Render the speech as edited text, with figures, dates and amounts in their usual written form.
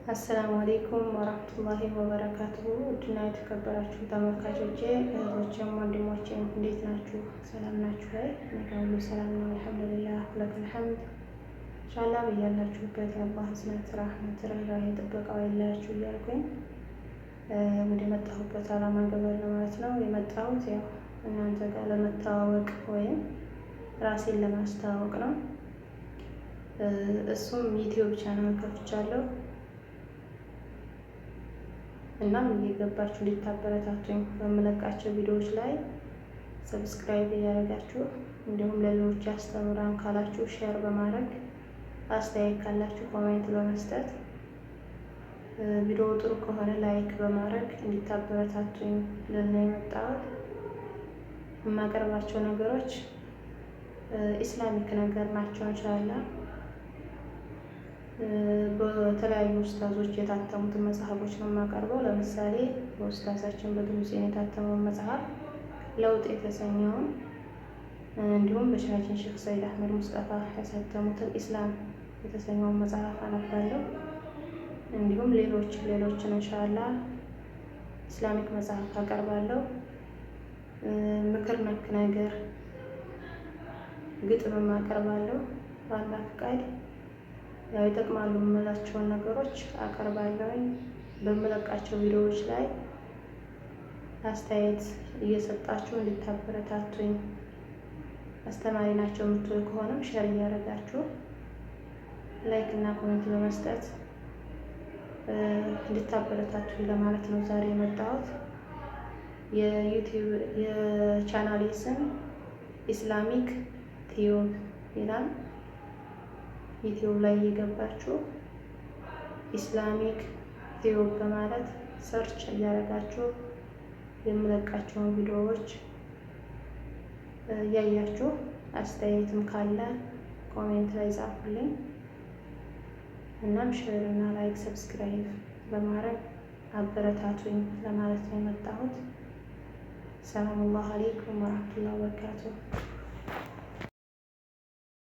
አሰላሙ አሌይኩም ወራህመቱላሂ ወበረካቱሁ። ውድና የተከበራችሁ ተመልካቾቼ እህቶቼም ወንድሞቼም እንዴት ናችሁ? ሰላም ናችሁ ወይ? እኔ ጋር ሁሉ ሰላም ነው አልሐምዱሊላህ። ለከል ሐምድ ኢንሻአላህ። በያላችሁበት የአላህ ህዝነት ራህመት ርህራሄ ጥበቃው አይለያችሁ እያልኩኝ ወደ መጣሁበት አላማ ገበር ነው ማለት ነው የመጣሁት። ያው እናንተ ጋር ለመተዋወቅ ወይም ራሴን ለማስተዋወቅ ነው። እሱም ዩቲዩብ ቻናል ከፍቻለሁ። እናም እየገባችሁ እንድታበረታቱኝ በምለቃቸው ቪዲዮዎች ላይ ሰብስክራይብ እያደረጋችሁ እንዲሁም ለሌሎች ያስተምራን ካላችሁ ሼር በማድረግ አስተያየት ካላችሁ ኮሜንት በመስጠት ቪዲዮ ጥሩ ከሆነ ላይክ በማድረግ እንድታበረታቱኝ ልና የመጣሁት። የማቀርባቸው ነገሮች ኢስላሚክ ነገር ናቸው። ኢንሻአላህ በተለያዩ ኡስታዞች የታተሙትን መጽሐፎች ነው የማቀርበው። ለምሳሌ በኡስታዛችን በድሩሴን የታተመውን መጽሐፍ ለውጥ የተሰኘውን፣ እንዲሁም በሻችን ሼክ ሰይድ አህመድ ሙስጠፋ ያሳተሙትን ኢስላም የተሰኘውን መጽሐፍ አነባለሁ። እንዲሁም ሌሎችን ኢንሻአላህ ኢስላሚክ መጽሐፍ አቀርባለሁ። ምክር ነክ ነገር ግጥምም አቀርባለሁ። በአላህ ፍቃድ ያው ይጠቅማሉ የምላቸውን ነገሮች አቀርባለሁ። በምለቃቸው ቪዲዮዎች ላይ አስተያየት እየሰጣችሁ እንድታበረታቱኝ፣ አስተማሪ ናቸው የምትሉ ከሆነም ሼር እያደረጋችሁ ላይክ እና ኮሜንት በመስጠት እንድታበረታቱኝ ለማለት ነው ዛሬ የመጣሁት። የዩቲዩብ የቻናሌ ስም ኢስላሚክ ቲዩብ ይላል። ዩቲዩብ ላይ እየገባችሁ ኢስላሚክ ቲዩብ በማለት ሰርች እያደረጋችሁ የምለቃቸውን ቪዲዮዎች እያያችሁ አስተያየትም ካለ ኮሜንት ላይ ጻፉልኝ። እናም ሼር እና ላይክ ሰብስክራይብ በማድረግ አበረታቱኝ ለማለት ነው የመጣሁት። ሰላም አለይኩም ወራህመቱላሂ ወበረካቱሁ።